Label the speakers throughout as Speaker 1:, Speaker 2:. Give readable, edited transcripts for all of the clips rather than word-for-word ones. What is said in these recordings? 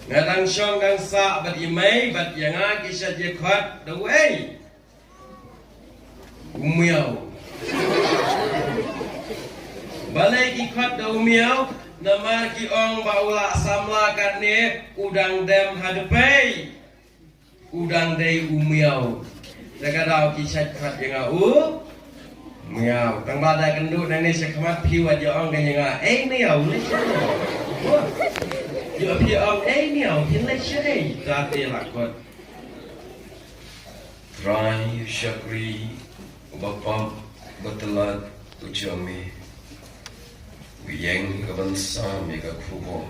Speaker 1: ngadang syong gang sa bat imay bat yanga kisah jekhat dawai umiau balai ikhat da umiau nama ki ong baula samla katne udang dem hadepai udang dei umiau dagadau kisah jekhat yanga miau tang badai kenduk nang ni sekhamat piwa je ong kanyanga miau le yo pi ong miau hin le chai ta te lakot
Speaker 2: Rai Syakri Bapak Betelat Ucami Wiyeng Kebansa Mega Kubo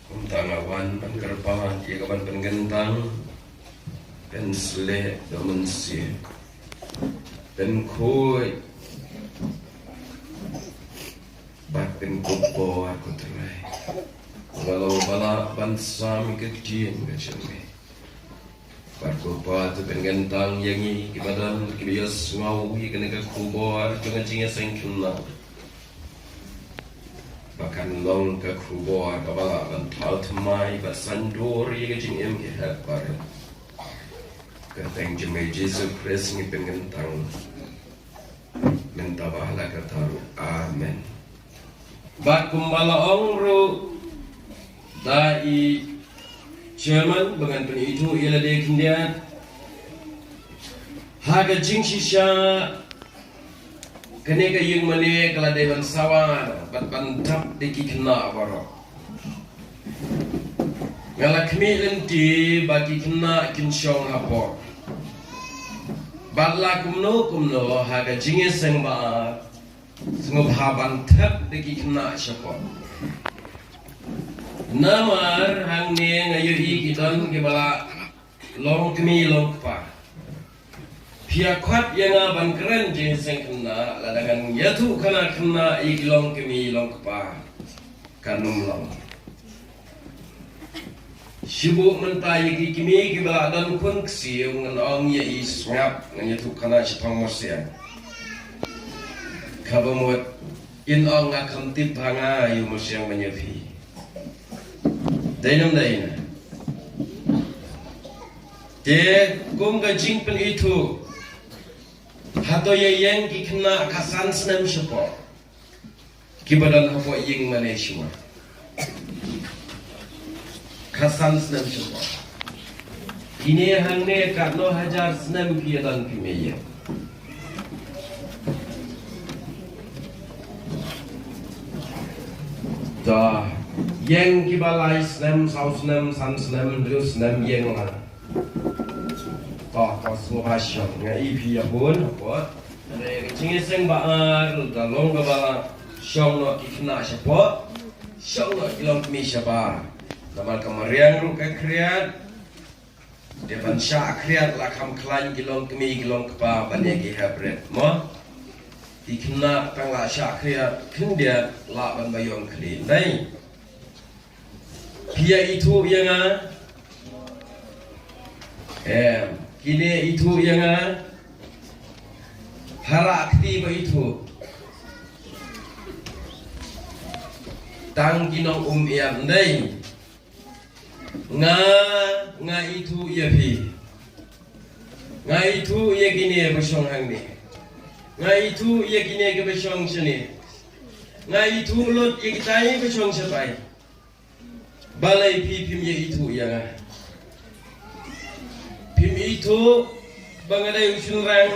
Speaker 2: Kumtangawan Pengkerpat Ya Kaban Penggentang Pensle Domensi Dan Koi Batin Kubo Aku terai Walau balak Bansa Mega Kien Gajami Barkupa tu penggentang yangi kibadan kibias ngawi kena kubar dengan cinga sengkuna bahkan long ke kubar kabala bantal temai basandur yang jing em kehat baru keteng jemai Yesus Kristus ni penggentang minta bahala kataru amen
Speaker 1: Bakumbala ongru dai Chairman dengan penitu ialah dia kendian harga jingsi sya kene ka yung mane kala dewan sawan bat bantap diki kena barok ngala kemi lenti bagi kena kinsyong hapok batla kumno harga jingis seng ba sengop habantap diki kena syapok Namar hang ni ngayuhi kitan kibala long kemi long pa. Pia kwat yang aban keren jinseng kena ladangan yatu kena long kemi long pa kanum long. Sibuk mentai kimi kibala dan kun ksiu ngan ya isngap ngan yatu kena sitong mosian. Kabamut in ong ngakam tip hanga yu mosiang menyepi. Dainam Dia kum ka jing pen itu hato ye yang ki kena kasan senam syapo ki badan hapo ying Malaysia kasan senam syapo ini hang ne katno hajar senam pi dan pi meya dah yang kibalai senam sau senam san senam terus senam yang lah toh semua hasil ngai pi pun apa ada kecingin seng baar dalong kebala syong no ikna siapa syong no ilong kami siapa nama kemarian lu kekriat depan syak kriat lah kam klan ilong kami ilong kepa banyak kehebret mo ikna penglah syak kriat kendia lah ban bayong klin dai Pia itu yang kini itu yang hara aktif itu tang kinong iam dai nga itu ya pi nga itu ya kini bersong hang ni nga itu ya kini ke bersong sini nga itu lot ya kita bersong sepai balai pim ya itu ya pim itu bangadai usun rang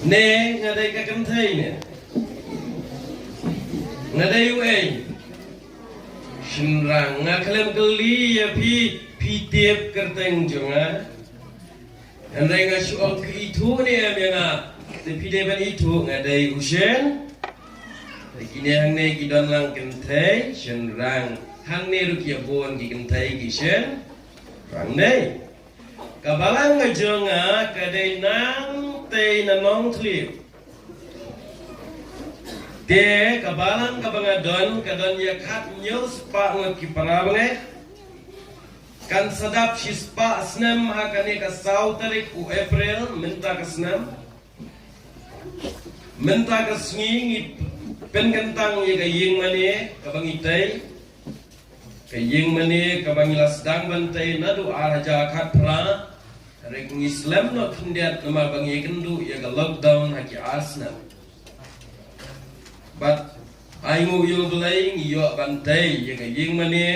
Speaker 1: ne ngadai kakam thai ne ngadai uai usun rang ngakalem keli ya pi tiap kerteng jonga ngadai ngasuok itu ne yang tapi depan itu ngadai usen Kini hang ne kidan lang kentai shen rang hang ne rukia bon ki kentai ki shen rang ne kabalang ngajonga kadai nang tei na nong tli te kabalang kabangadon kadon ya khat nyel spa ngaki parabange kan sadap shispa snam hakane ka sau tarik u April minta ka snam minta ka sngi pen kentang ye gayeng mane kabangitai kayeng mane kabangilas dang bantai nadu araja khatra rek Islam no thindiat nama bangi kendu ye ga lockdown haki asna but aingu yo belaing yo bantai ye gayeng mane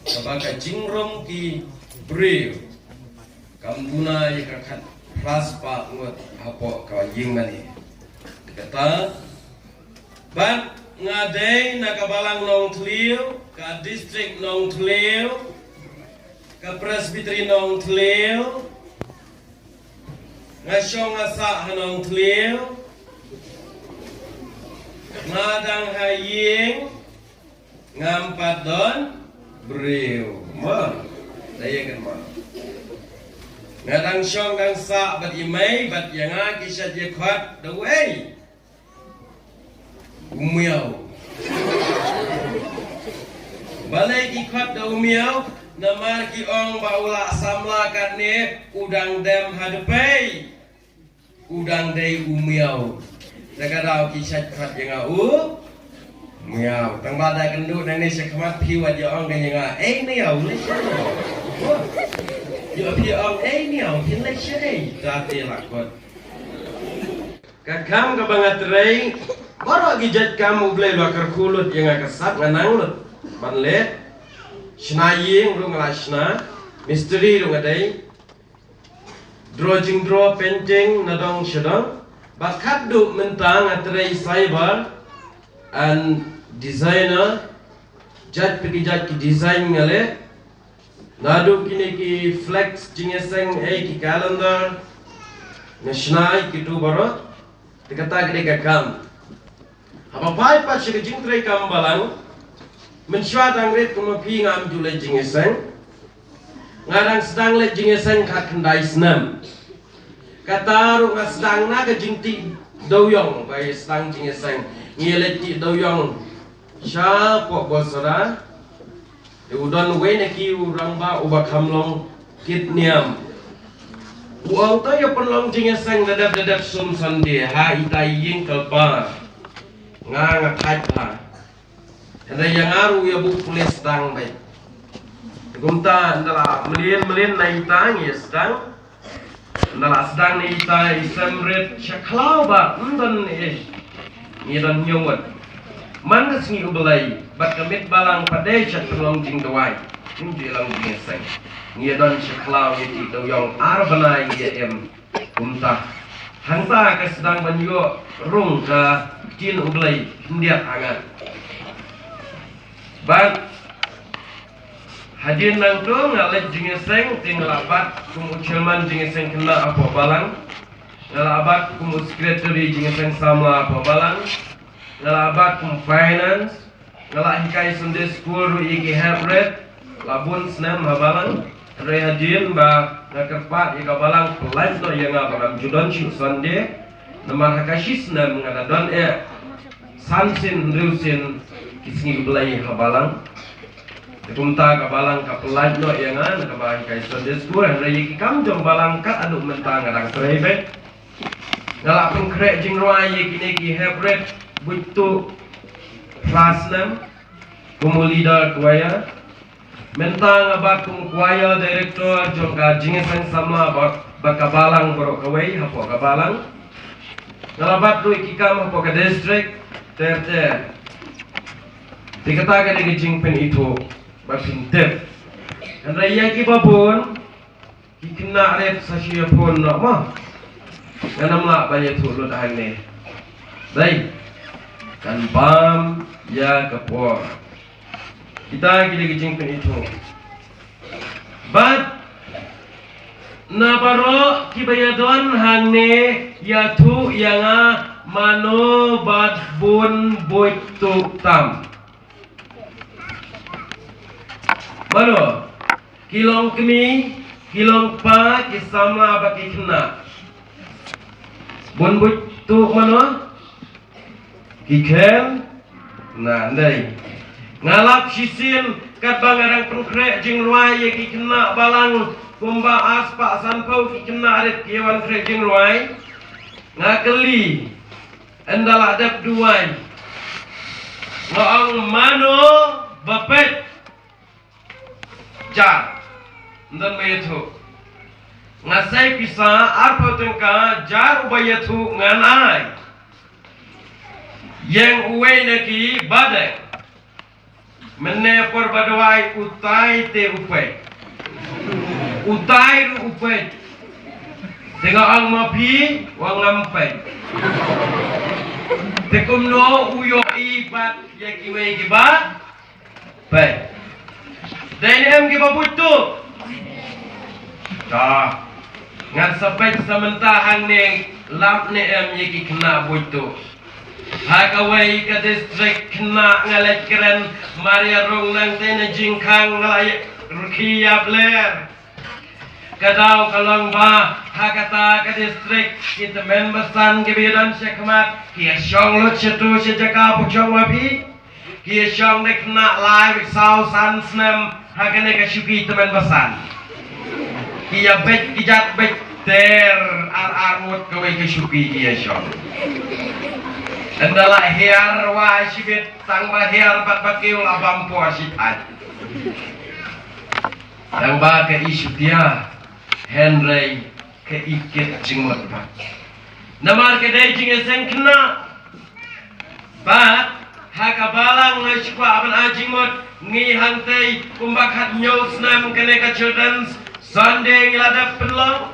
Speaker 1: kabaka jingrom ki breu kamduna ye ka khat raspa ngot apo kayeng mane kata ban ngadai nakabalang nong tliu ka district nong tliu ka presbytery nong tliu ngasyong asa hanong tliu ngadang haying ngampat don breu ma dayangan ma ngadang syong dang sa bat imai bat yanga kisah je khat the way umiau balai ikut da umiau namar ki ong baula samla katne udang dem hadepai udang dei umiau dagadau ki syakhat yang au umiau tang bada kendu nang ni syakhat piwat ya ong kan yang ni au le yo pi ong ni au hin le syai ta te lakot kakam ka bangatrai baru gijat kamu beli bakar kulut yang kesat nganang lut banlet shnaying ru ngalashna misteri ru ngadai drawing draw painting nadong shadong bakat du mentang atrai cyber and designer jat pergi jat ki design ngale nadu kini ki flex jingeseng ki calendar nashnai kitu baru dikata gede kakam apa pai pa sih jing tray kambalang mensyuat angret kumapi ngam julai jingeseng ngarang sedang le jingeseng kat kendai senam kata ru sedang na ke jingti doyong bai sedang jingeseng ngile ti doyong sha po bosara udon we ne ki urang ba uba kamlong kitniam uang to ya penlong jingeseng dadap sum sandi ha itai ying kalpa nga khat pa ada yang aru ya bu pulis dang bai gumta ndala melin nai tang ya sedang ndala sedang ni ta isamret chaklau ba ndon ni dan nyongot man singi ubelai bat kamit balang padai chat pelong jing dawai jing jelang jing sang ni dan chaklau ni ti do yong arbana ye em gumta hangta ka sedang banyo rung ka tin ublai hindiat angan ban hadir nang tu ngalet jingeseng tinglabat kum ucilman jingeseng kena apa balang ngalabat kum secretary jingeseng sama apa balang ngalabat kum finance ngalak hikai Sunday school ru iki habret labun senam habalang re hadir ba ngakerpat ika balang pelan to yang apa judon shu Sunday namar hakashis na mga don sansin rusin kisngi belai habalang kumta kabalang kapelaj no yangan kabang kai Sunday school raya ki kam jong balang kat aduk mentang kadang trebe ngalak pengkrek jing raya kini ki hebret butu rasnam kumu leader kuaya mentang abak kum kuaya director jong ka jingesang sama bakabalang borok kawai hapo kabalang ngalabat ru ikikam hapo ka district terte dikatakan dengan jingpen itu berpinter dan raya kita pun kena red sasya pun nak mah karena mak banyak tu lu dah ni baik kan bam ya kapor kita lagi jingpen itu bat nabaro kibayadon hangne ya tu yang mano bat bun boitu tam mano kilong kemi kilong pa kisama baki kena bun boitu mano kiken nah ndai ngalap sisin kat bangarang pengkrek jing ruai ki kena balang kumba aspa sanpau ki kena arit kiwan krek jing ruai ngakeli endala adap duai Ngoong mano bapet jar dan mayatu ngasai pisa arpa tengka jar bayatu nganai yang uwe naki badai menepor badawai utai te upai utai ru upai tengah ang mapi wang lampai tekum no uyo ibat yang iwe gibat baik dan em giba butuh dah ngan sampai sementara neng lap ne em yaki kena butuh hakawai ke distrik kena ngalet keren Maria rong nang tena jingkang ngalai rukiya bler kadau kalong ba hakata ke distrik kita membesan kebidan sekmat kia syong lut setu sejaka pucong wapi kia syong nek kena live sau san snem hakane ke syuki temen besan kia bet kijat bet ter ar mut kawe ke syuki kia syong adalah hiar wa sibit sang bahiar bat bakiul abam puasitan yang ba ke isu dia Henry ke ikit jingmot ba namar ke dai jinge seng kena bat hakabalang ngashpa aban ajingmot ngi hantai kumbakat nyos nam kene ka children's Sunday ngiladap penlong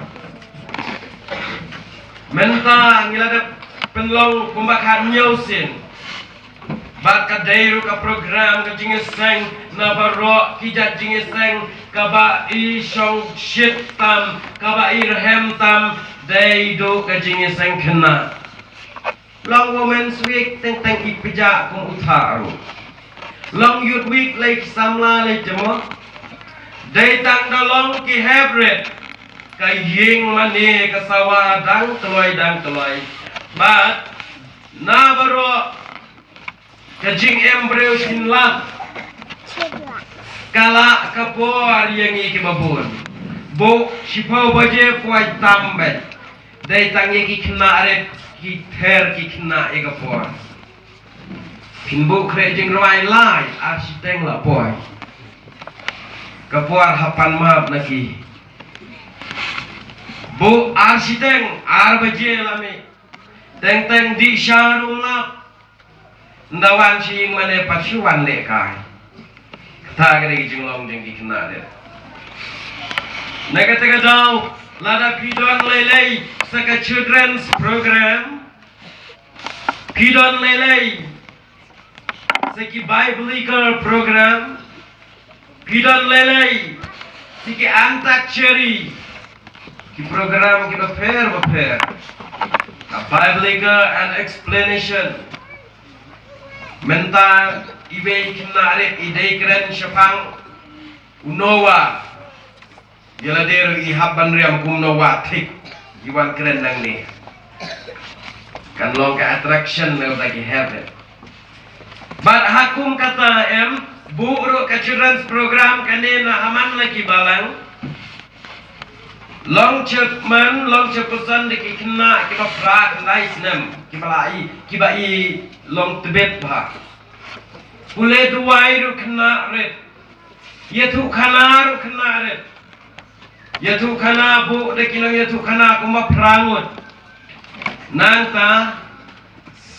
Speaker 1: menta ngiladap penlong kumbakat nyosin baka dairu ka program ka jingeseng na baro kijat jingeseng kaba isong shit tam kaba irhem tam daidu ka jingeseng kena long women's week teng ipija kum utaru long youth week like samla like jemo dai tang dalong ki hybrid ka ying mani ka sawa dang teloi but na baro kajing embryo sinlat kala kapor yang iki babon bo sipau baje puai tambe dai tangi ki kena aret ki ther ki kena e kapor pinbu krejing roi lai architeng la poi kapor hapan map naki bo architeng ar baje lami teng di syarum lap ndawan sing mane pasuan lekai kata gede jinglong jeng kena de negata dau lada pidon lelei saka children's program pidon lelei saki biblical program pidon lelei saki antakchari ki program ki fair a biblical and explanation menta ibe kinare ide keren syapang unowa jaladeru ihaban riam kumnowa tik jiwan keren nang ni kan long ke attraction ne lagi heaven but hakum kata em buru ke children's program kanena aman lagi balang long cepesan di kena kita prak nice nem kibai long tebet bah pule duai ru kena red yetu kana ru kena red yetu kana bu de kinang yetu kana kuma prangut nanta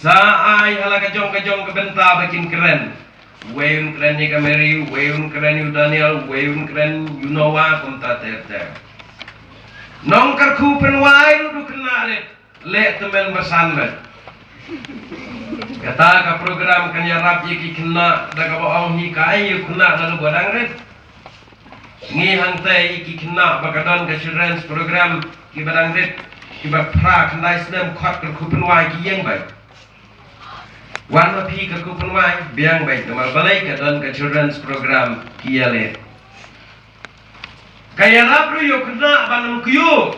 Speaker 1: saai hala kajong kebenta bikin keren weun keren ni kameri weun keren yu Daniel weun keren you Noah kumta ter nongkar ku penwai du kena le temen besan bet kata ka program kan ya rap ki kena daga baong hi kai kena lalu badang red ngi hang tai ki kena bakadon ka children's program ki badang red ki ba pra kan dai snem khot ka ku penwai ki yeng bai wan ma pi ka ku penwai biang bai temal balai ka don ka children's program ki ya le kaya rabru yo kena banam kuyu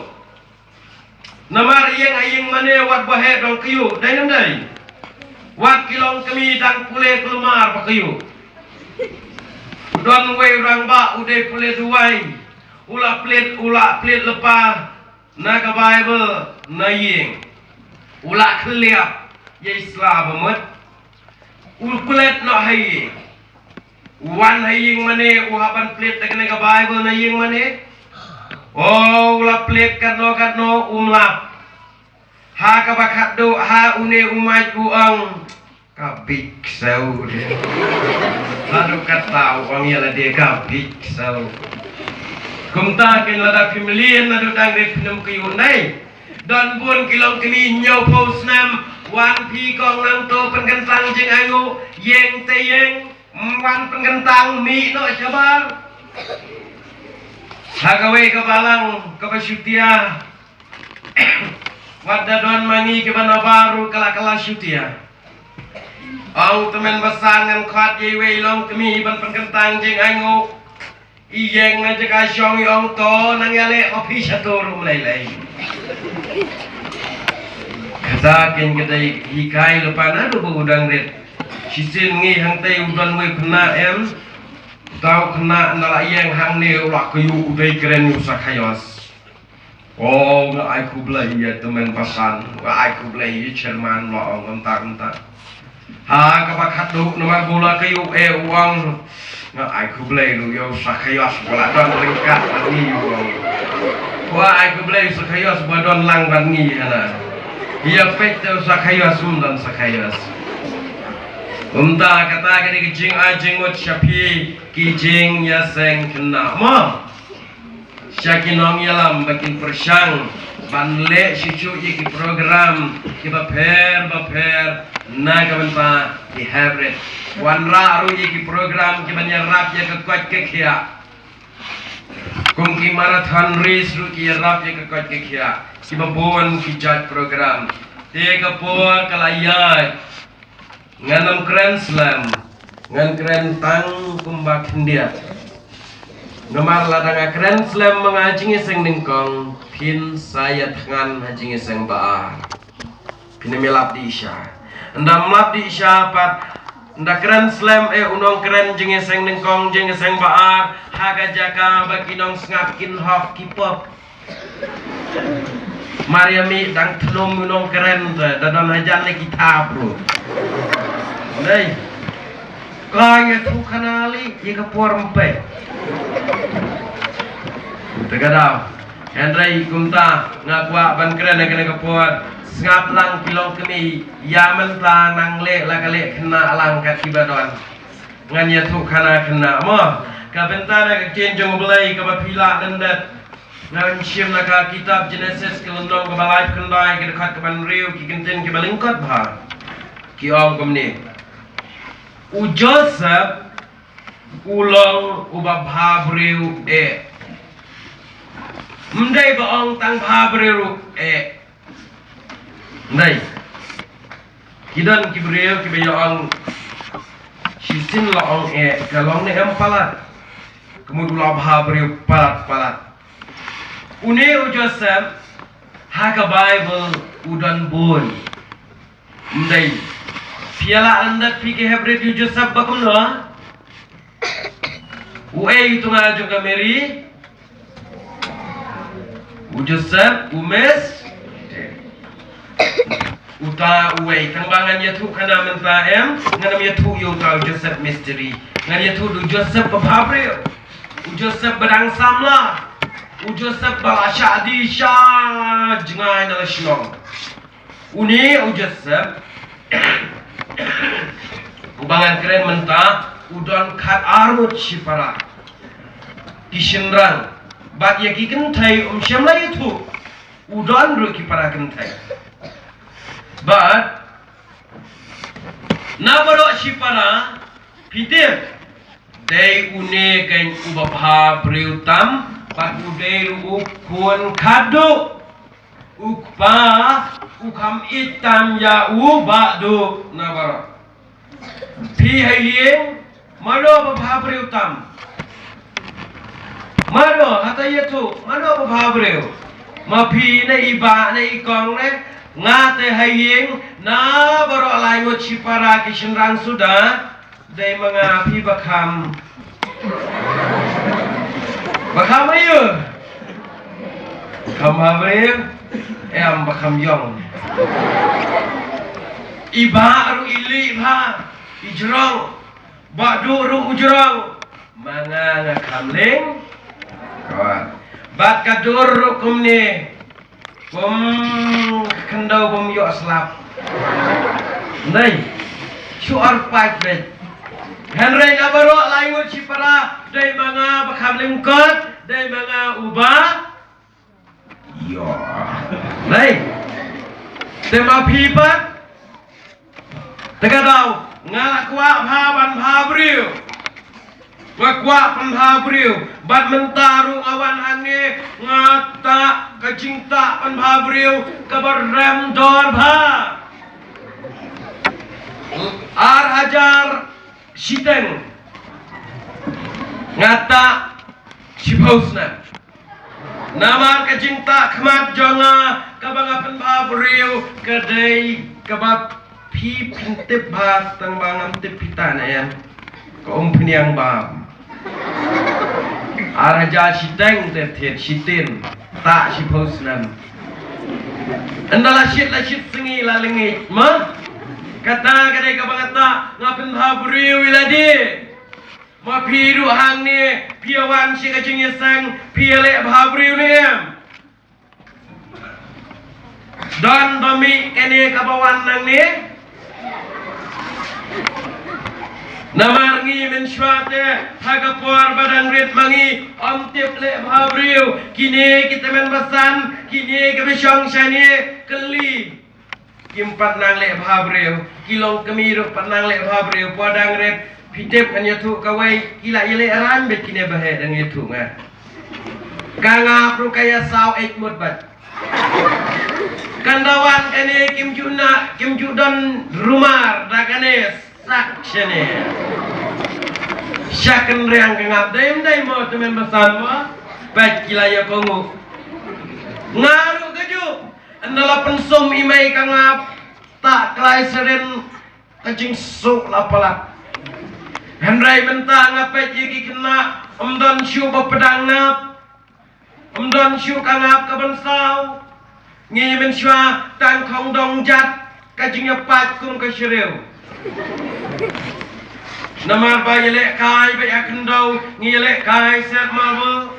Speaker 1: namar ayeng mane wat bahe dong kuyu dai nam dai wat kilong kami dang pule kelumar pa kuyu don we rang ba ude pule duai ula plet lepa naga bible na yeng ula khliap ye islam mat Ulkulet no hayi. Wan haying mane uhaban plate tekne ka Bible na ying mane. Oh ula plate kadno umlap. Ha ka bakado ha une umay uang kabik sau dia. Lalu kata uang yala dia kabik sau. Kumta ken lada familian ladu dangre pinam kiyunai. Dan pun kilong kini nyau pos nam wan pi kong nang to pengkentang jeng ayu yeng te yeng wan pengkentang mi no sabar. Hagawe kabalang kabasyutia. Wadda doan mangi ke bana baru kala syutia. Ang temen besan ngan khat ye wei long kemi ban pengkentang jeng ayu iyeng na jaka syong yong to nang yale opi satoru mulai. Kasakin kedai hikai lepana do udang red. Sisin ngi hang tei udon we kena em. Tau kena nala iyeng hang ne ulak kayu udai keren usakayos. Oh, nggak aku beli ya teman pasan, nggak aku beli cerman loong entah. Ha, kapak hatu nomor bola kayu uang, nggak aku beli lu yo sakayos bola don lengkap lagi uang. Wah, aku beli sakayos bola don lang bangi hana. Iya pete sakayos dan sakayos. Kata kini kijing ajing mut syapi kijing ya seng kena mo. Syakinong yalam bakin persang banle sicu ki program ki baper naga banpa ki hybrid wanra ru ki program ki banyarap ya ke kuat ke kia kum ki marathon race ru ki rap ya ke kuat ke kia ki babon ki jat program te ka por kalayat nganam grand slam ngan grand tang kumbak India. Nomor ladang keren slam mengajingi seng ningkong pin saya tangan hajingi seng baar pin melap di isya anda melap di isya pat anda keren slam unong keren jingi seng ningkong jingi seng baar haga jaka bagi nong ngapkin hok kipop Mariami dang tenum unong keren dadon hajan le kita bro nei kaya tu kanali jika puar empe Tegadau Hendrai kumta ngakwa ban keren kena kepuat ngap lang kilong kemi yamen ta nang le lagale kena lang katibadon ngan ya tu kana kena mo ka bentana ka kenjong belai ka bapila lendat ngan sim ka kitab Genesis kelendong ka balai kendai ka dekat ka ban riu ki kenten ki balingkot ba ki ong komni u Joseph ulang ubah bhabriu Mendai baong tang bhabriu Mendai Kidan kibriu kibayong Sisin laong kalong ni empalat Kemudian ulah bhabriu palat Une u Joseph haka Bible udan bun Mendai Piala anda pikir hebret u Joseph bakum no Uwe itu ngajung ke Mary Joseph Umes Uta uwe Tangbangan yatu kana menta em Nganam yatu yutau Joseph mystery Ngan yatu du Joseph bababril Joseph badang samla Joseph balasya adisya Jengai na lasyong Uni Joseph Ubangan keren menta Udon kat arut sipara Kishinrang Bat ya ki kentai syamla itu Udon ru ki para kentai But Nabaro sipara Pitir Dei une kain ubabha priutam Bat udei ukun kado Ukpa Ukam itam ya ubadu Nabaro Pi hayeng Mano babhabre utam Mano hatayetu Mano babhabre Mapi na iba na ikong ne Ngate hayeng Na baro alayot sipara Kishinrang sudah Day mga api bakam Bakam ayo Bakam habre bakam yong Iba aru ili iba ijrong ba duru ujrong manga ngakamling kawan bat kadur kumni kendau yo slap nei syuar pajret Henry kabaro laingut sipara dai manga bakamling kot dai manga ubah yo nei tema pipat tegadau ngakwa phaban phabriu ngakwa pan phabriu bat mentaru awan ange ngata kajingta pan phabriu kabarem dor pha ar ajar siteng ngata sipausna nama kajingta khmat jonga kabangapan phabriu kadai kabab pi pintip bhat tang bangam tip pitana yan ko peniang bam araja siteng tethet sitin tak sipausnan andala sit la sit sengi la lengi ma kata kadai kabangata ngapen phabriu iladi ma piru hang ni piawan si kajing yesang piale phabriu ni dan bami kene kabawan nang ni namarngi mensyuate hagapor badang rit mangi omtip le phabriu kini kita men basan kini kebesyong syani keli kimpat nang le phabriu kilong kemiru patnang le phabriu padang rit pitip kan yatu kawai kila ile ran bet kini bahe dang yatu nga kanga pro kaya saw ek mutbat kandawan kene kim judon rumar dagane saksene syaken reang kengap daim mo temen besan mo bat kila ya kongu ngaru keju andala pensum imai kangap tak kelai seren kajing sok lapalak Henry mentang ngapet yiki kena omdon syu bapedang ngap omdon syu kangap kabensau ngi men syua tang khong dong jat kajing pat kum ka syrew namar ba yele kai ba yakendau ngi yele kai set marbo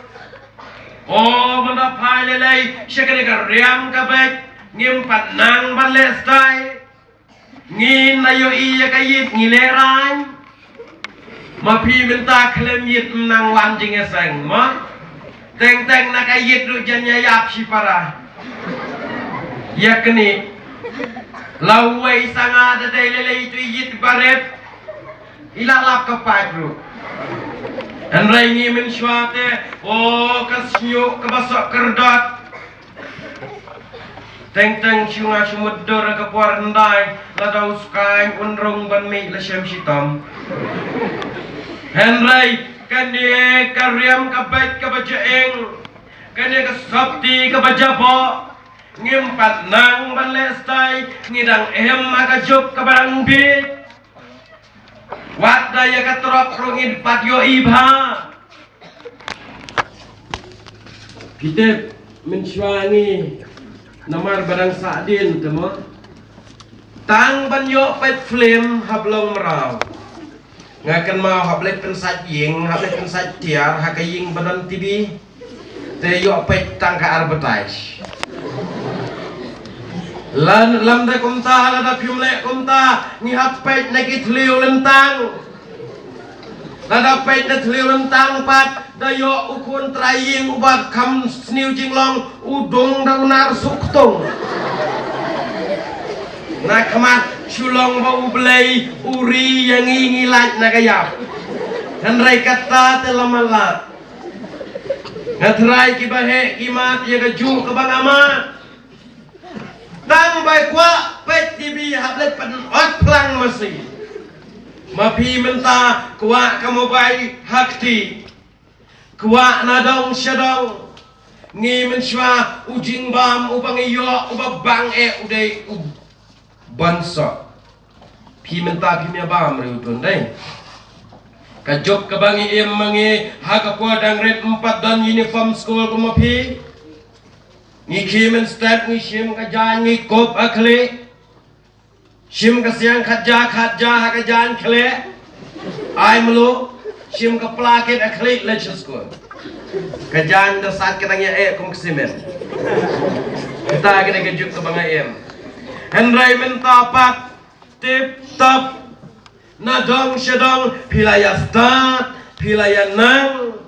Speaker 1: oh manda phai lelai syakane ka riam ka bet ngim pat nang ban le stai ngi nayo iya kayit ngi leran ma phi minta klem yit nang wan jing eseng ma teng teng na kayit ru janya yap si para yakni lawai sanga da dai lele itu yit baret ilalap ka pajru andrai ni min syate oh kasnyu kabasok kerdot teng teng syunga sumudur ka puarndai la dau skai unrung ban mi la syam sitam Henry kane karyam ka bait ka bajaeng kane ka sabti ka bajapo ngimpat nang ban lestai ngidang aga jok ka barang bit wat daya ka trop rungin patyo ibha kita mensyuangi namar barang sadin temo tang banyo pet flame hablong merau ngakan mau hablek pensat ying hablek pensat tiar hakaying badan tibi te yo pet tang ka arbitrage lan lam de kumta la da piumle kumta ni hap pet nakit liu lentang la da pet na liu lentang pat da yo ukun traying ubat kam sniu jinglong udong da unar suktong na kamat sulong bau belai uri yang ngilat na kayap Henry kata telamala ngatrai kibahe kimat ya keju kebang amat tang bai kwa pet tibi hablet pen ot plang masih mapi menta kwa kamu bai hakti kwa nadong syadong ngi mensywa ujing bam ubang iyo ubabang udai bansa pi menta pi mia bam reutun dai kajok kebangi em mangi haga kwa dang red 4 dan uniform school ko mapi ngi kimen step ngi shim ka jan ngi kop akle Shim kasiang khaja hakajan khle. Ai melu shim ka plaket akhle leches ko. Kajan dasat kitanya kum kesimen. Kita kena kejuk ke bang em. Henry minta pak tip top nadong syadong pilaya start pilaya nang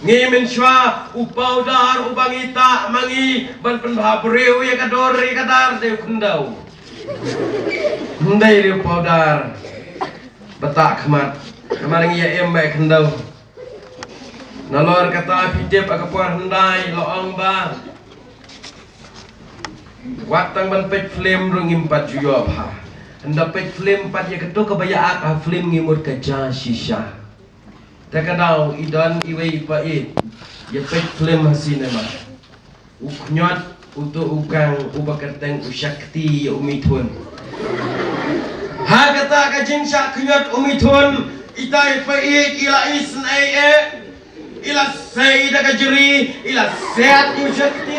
Speaker 1: ngimin sywa upau dar ubangita mangi ban penbhabriu ya kadori kadar de kundau ndai de upau dar betak kemat kemarin ya em baik kundau nalor kata pidip akapuar hendai loong ba watang ban pet flame rung impat juyo pa anda pet flame pat ya ketu kebaya ak flame ngimut kaja shisha takadau idan iwe ipait ya pet flame hasine ma uknyot untuk ukang ubakateng usyakti ya umithun ha kata kajing syak knyot umithun itai pait ila isnai ila sayda kajri ila sehat usyakti